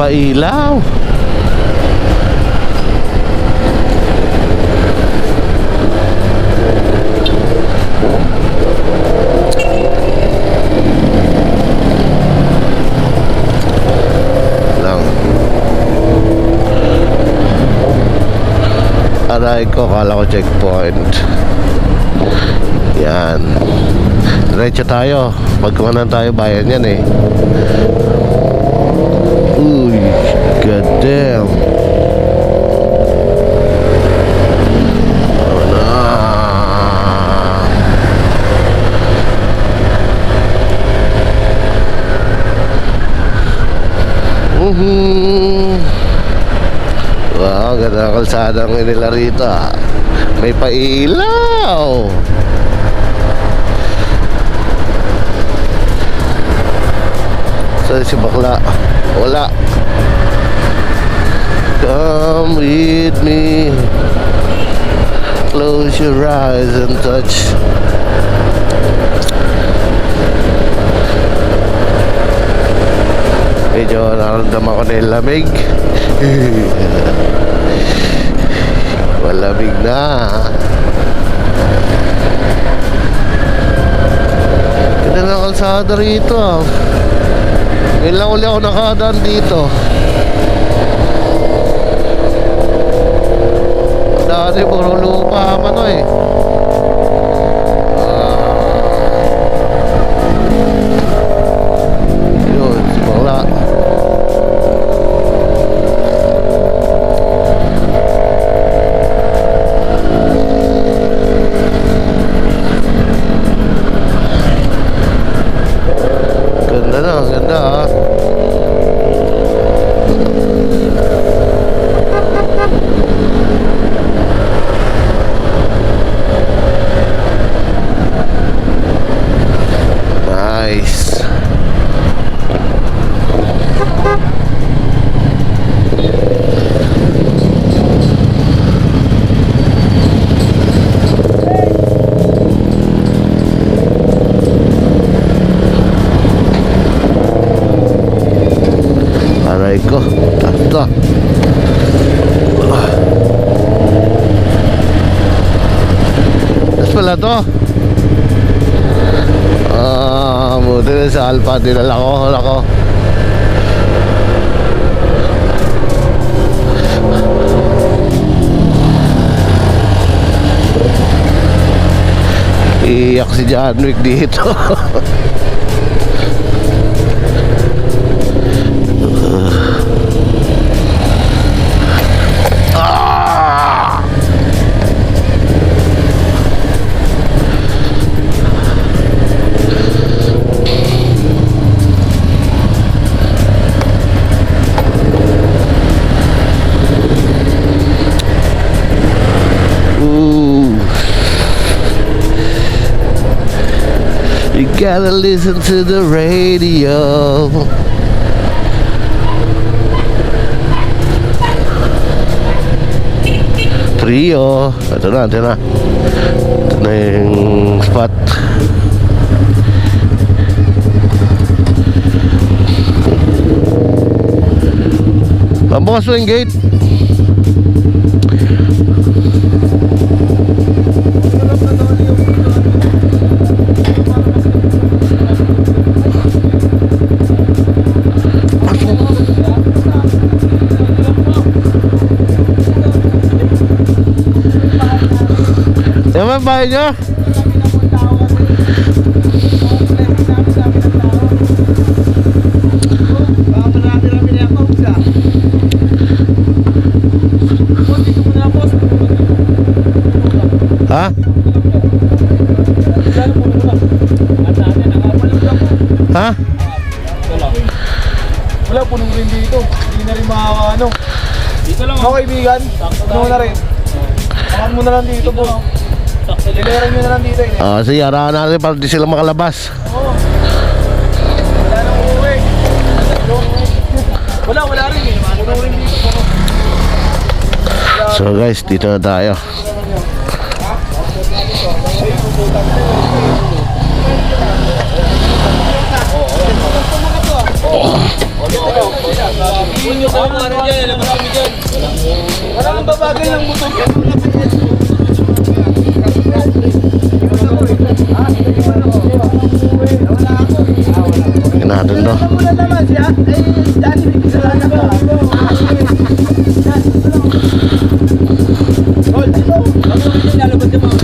pailaw. Aray ko, kala ko checkpoint. Yan. Diretso tayo. Pagkumanan tayo, bayan yan eh. Uy, god damn. Oh, no. Wow, ganda ang kalsada ng nila rito. May pailaw. Saan si bakla? Wala. Come with me. Close your eyes and touch. Medyo nararamdaman ko na yung lamig. Malamig na. Ganda na kalsada rito. Ngayon lang uli ako nakadaan dito. Dati puro lupa pa to eh. Yun, si bakla. Ganda na, ganda ah. Nice. Aray ko, tato. Tas pala to. Buti na sa Alpha, dinala ko. Ako. Iyak si John Wick dito. You gotta listen to the radio. Trio. Ito na. Ito na yung spot. Mabukas mo yung gate. Yan ba bahay nyo? Ha? Ha? Wala, punong rin dito. Hindi na rin makakaano. Dito lang. Mga kaibigan, ano na rin. Pakan mo na lang dito po. Lileran nyo na lang dito eh. Sige, arahan natin para di sila makalabas. Oo. Wala nang uuwi. Wala rin eh. Punong rin dito. So guys, dito na tayo. Wala nang babagay ng motor. Ginadon daw. Wala naman siya. Dati may kasalanan ka. Gol, dito. Lalabas yung mga.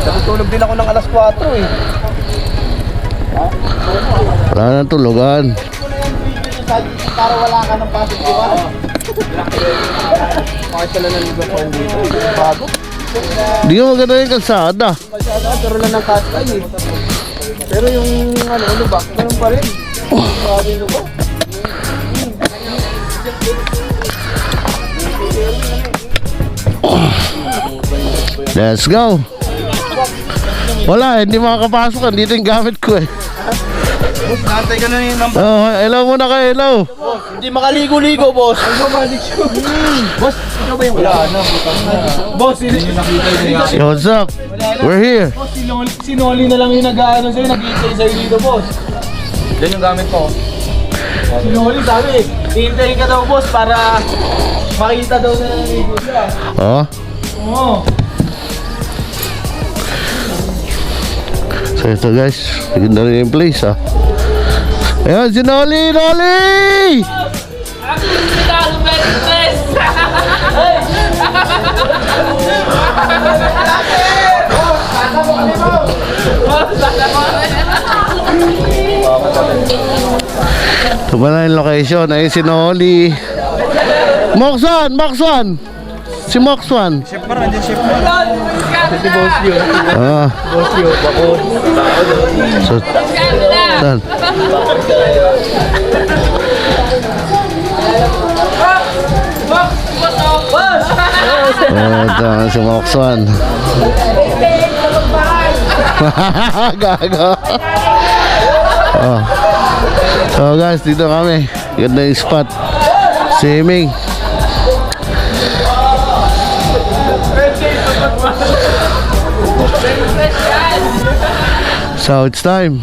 Natutulog din ako ng alas 4 eh. Wala na tulugan. Para wala ka ng pasok di ba? Bakit pala naligo ko dito? Bago? Di ka maganda yung kalsada. Masyado, pero lang ng castay eh. Pero yung ano ba? Ganun pa rin. Sabi nyo ba? Let's go. Wala, hindi makakapasok. Dito yung gamit ko eh. Boss, nantay ka na yung number. Oh, hello muna kayo, hello. Hindi makaligo-ligo, boss. Ay, babalik siya. Boss, ikaw ba yung wala na? Boss, nakita niya. Yo, what's up? We're here. Boss, si Noli na lang yung nag-ano sa'yo, nag-iintay sa'yo dito, boss. Yan yung gamit ko. Si Noli sabi, iintayin ka daw, boss, para makita daw na naligo siya. Oh. Oo. So ito guys, ganda rin yung place ah. Ayan si Noli, Noli! Ito pala yung location, ayun si Noli. Moxwan, Moxwan! Si Moxwan. Chef pa rin, chef pa rin. Si Boss Yo. Ah. Boss Yo, bakod. So, saan? Ito si Moxwan. Gago. Oh. So guys, dito kami. Ganda yung spot. Swimming. So it's time.